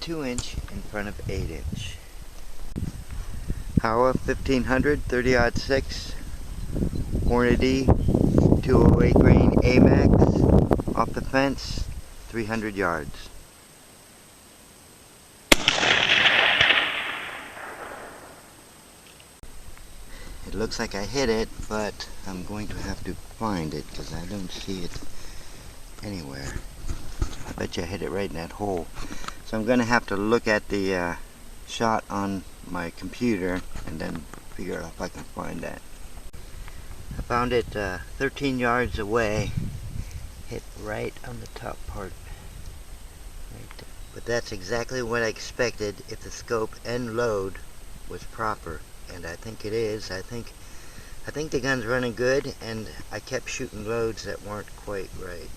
2" in front of 8". Howa 1500 30-06 Hornady 208 grain AMAX off the fence 300 yards. It looks like I hit it, but I'm going to have to find it because I don't see it anywhere. I bet you I hit it right in that hole. So I'm going to have to look at the shot on my computer and then figure out if I can find that. I found it 13 yards away, hit right on the top part. Right there. But that's exactly what I expected if the scope and load was proper. And I think it is. I think the gun's running good, and I kept shooting loads that weren't quite right.